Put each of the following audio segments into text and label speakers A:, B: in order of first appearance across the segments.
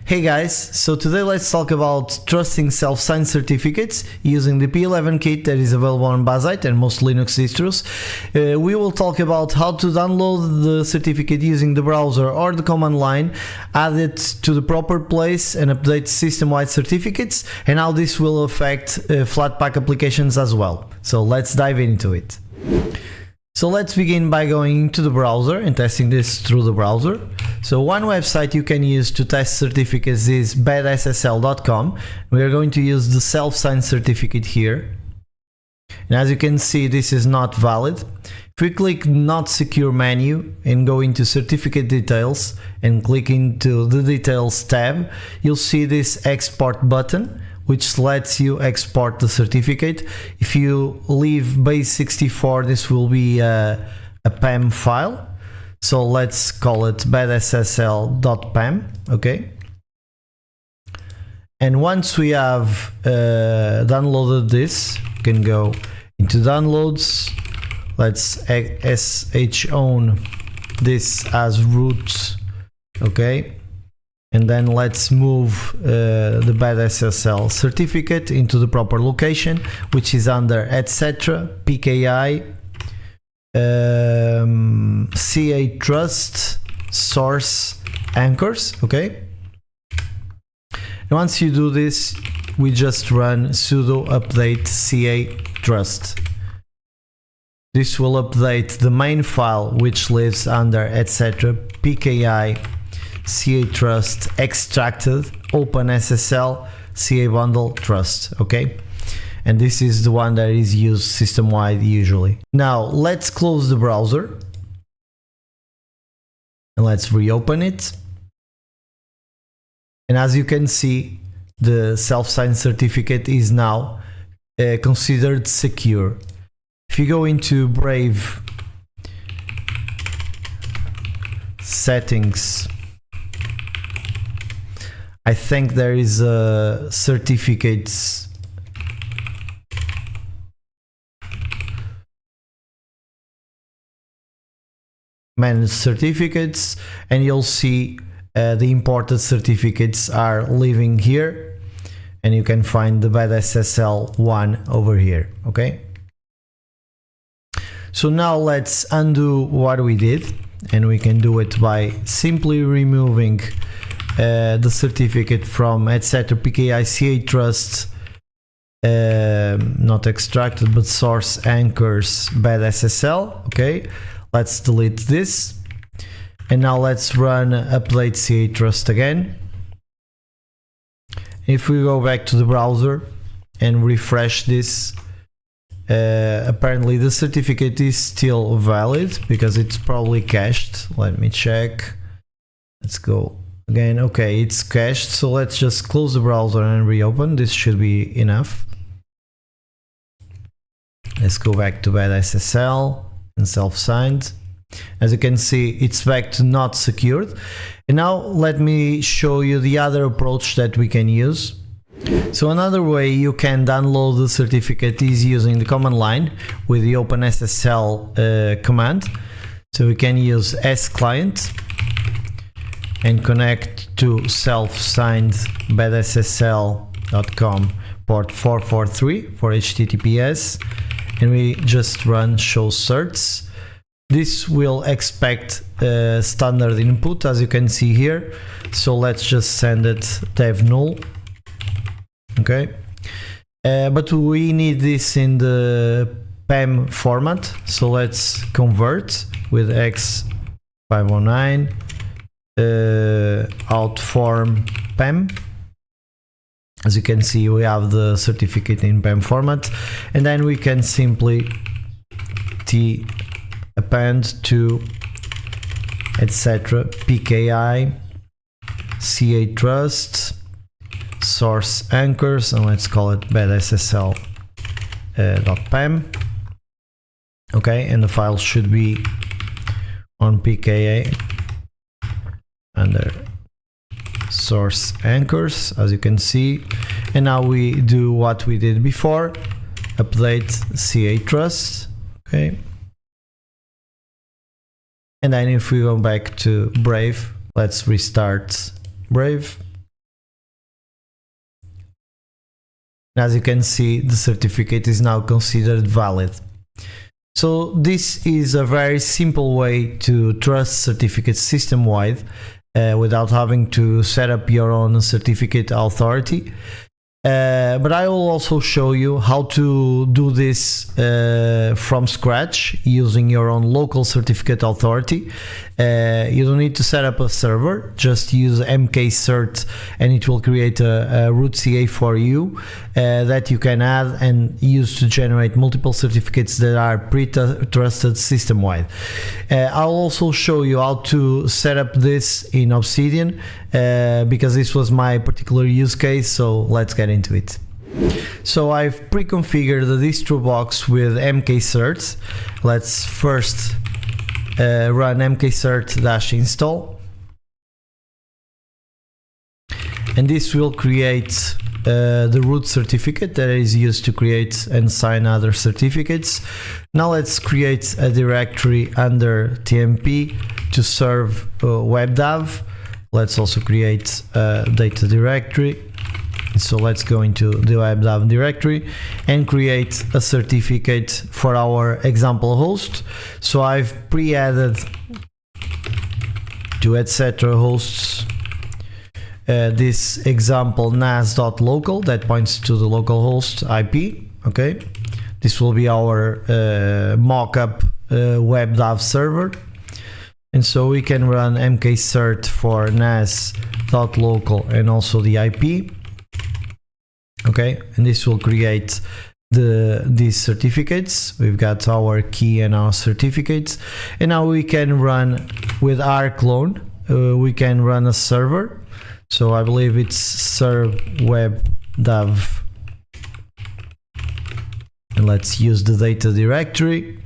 A: Hey guys, so today let's talk about trusting self-signed certificates using the P11 kit that is available on Bazzite and most Linux distros. We will talk about how to download the certificate using the browser or the command line, add it to the proper place and update system-wide certificates, and how this will affect Flatpak applications as well. So let's dive into it. So let's begin by going into the browser and testing this through the browser. So one website you can use to test certificates is badssl.com. We are going to use the self-signed certificate here. And as you can see, this is not valid. If we click not secure menu and go into certificate details and click into the details tab, you'll see this export button, which lets you export the certificate. If you leave base64, this will be a PAM file. So let's call it badssl.pam, okay? And once we have downloaded this, you can go into downloads. Let's shown this as root, okay? And then let's move the badssl certificate into the proper location, which is under etc pki ca trust source anchors, okay? And once you do this, we just run sudo update ca trust. This will update the main file, which lives under etc pki ca trust extracted openssl ca bundle trust, okay? And this is the one that is used system-wide usually. Now let's close the browser and let's reopen it. And as you can see, the self-signed certificate is now considered secure. If you go into Brave settings, I think there is a certificates manage certificates, and you'll see the imported certificates are living here, and you can find the badssl one over here, okay? So now let's undo what we did, and we can do it by simply removing the certificate from etc pki ca trust not extracted but source anchors badssl, okay? Let's delete this, and now let's run update ca trust again. If we go back to the browser and refresh this, apparently the certificate is still valid because it's probably cached. Let me check. Let's go again. Okay, it's cached, so let's just close the browser and reopen. This should be enough. Let's go back to badssl and self-signed. As you can see, it's back to not secured. And now let me show you the other approach that we can use. So another way you can download the certificate is using the command line with the openssl command. So we can use sclient and connect to self-signed badssl.com port 443 for HTTPS, and we just run show certs. This will expect standard input, as you can see here. So let's just send it dev null, okay? But we need this in the PAM format, so let's convert with x509 out form PAM. As you can see, we have the certificate in PAM format, and then we can simply append to etc pki ca trust source anchors, and let's call it badssl.pam, okay? And the file should be on pka under source anchors, as you can see. And now we do what we did before, update ca trust, okay? And then if we go back to Brave, let's restart Brave. As you can see, the certificate is now considered valid. So this is a very simple way to trust certificates system-wide without having to set up your own certificate authority. But I will also show you how to do this from scratch using your own local certificate authority. You don't need to set up a server, just use Cert and it will create a root CA for you that you can add and use to generate multiple certificates that are pre-trusted system-wide. I'll also show you how to set up this in Obsidian because this was my particular use case, so let's get into it. So I've pre-configured the distro box with Certs. Let's first run mkcert-install, and this will create the root certificate that is used to create and sign other certificates. Now let's create a directory under TMP to serve WebDAV. Let's also create a data directory. So let's go into the WebDAV directory and create a certificate for our example host. So I've pre-added to etc hosts this example nas.local that points to the localhost IP. Okay, this will be our mock-up WebDAV server, and so we can run mkcert for nas.local and also the IP. Okay, and this will create these certificates. We've got our key and our certificates, and now we can run with our clone. We can run a server. So I believe it's serve WebDAV, and let's use the data directory,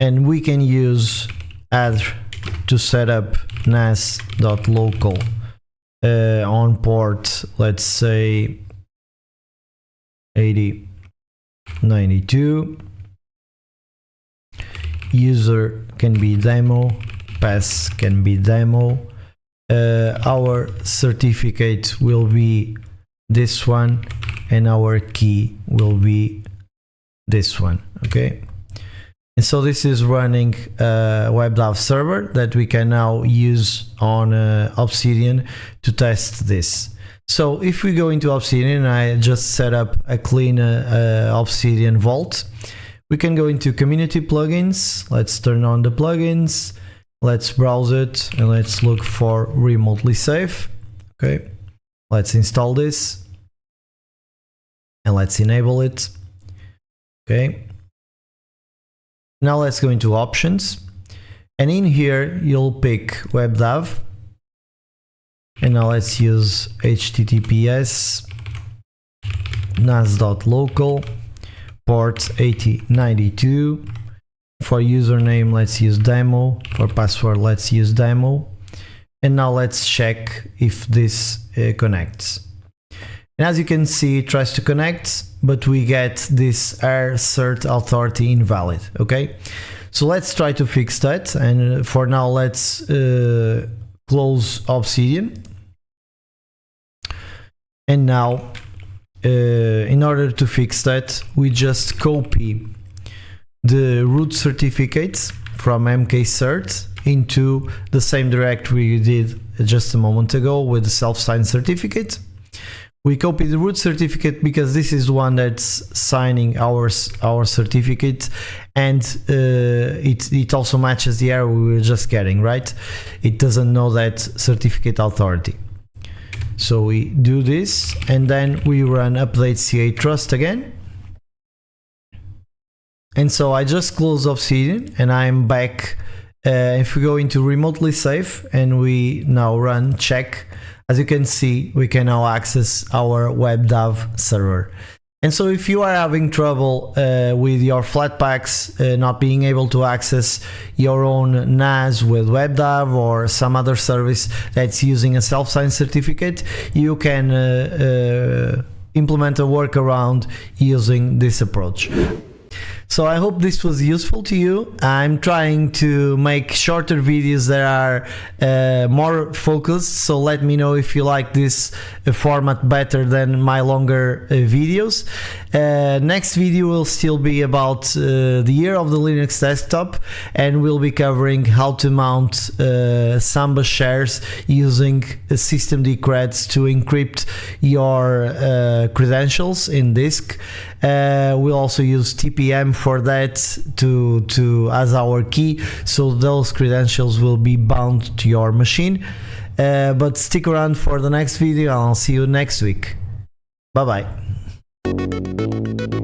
A: and we can use add to set up nas.local on port, let's say 8092. User can be demo, pass can be demo. Our certificate will be this one, and our key will be this one. Okay, and so this is running a WebDAV server that we can now use on Obsidian to test this. So if we go into Obsidian, I just set up a clean Obsidian vault. We can go into community plugins. Let's turn on the plugins. Let's browse it and let's look for remotely safe. Okay, let's install this and let's enable it. Okay, now let's go into options, and in here you'll pick WebDAV. And now let's use HTTPS nas.local port 8092. For username, let's use demo. For password, let's use demo. And now let's check if this connects. And as you can see, it tries to connect, but we get this cert authority invalid. Okay, so let's try to fix that. And for now, let's close Obsidian. And now, in order to fix that, we just copy the root certificates from mkcert into the same directory we did just a moment ago with the self-signed certificate. We copy the root certificate because this is the one that's signing our certificate, and it also matches the error we were just getting, right? It doesn't know that certificate authority. So we do this, and then we run update CA trust again. And so I just close Obsidian and I'm back. If we go into remotely safe and we now run check, as you can see, we can now access our WebDAV server. And so if you are having trouble with your Flatpaks not being able to access your own NAS with WebDAV or some other service that's using a self-signed certificate, you can implement a workaround using this approach. So I hope this was useful to you. I'm trying to make shorter videos that are more focused, so let me know if you like this format better than my longer videos. Next video will still be about the year of the Linux desktop, and we'll be covering how to mount Samba shares using systemd creds to encrypt your credentials in disk. We'll also use TPM for that as our key, so those credentials will be bound to your machine. But stick around for the next video, and I'll see you next week. Bye bye.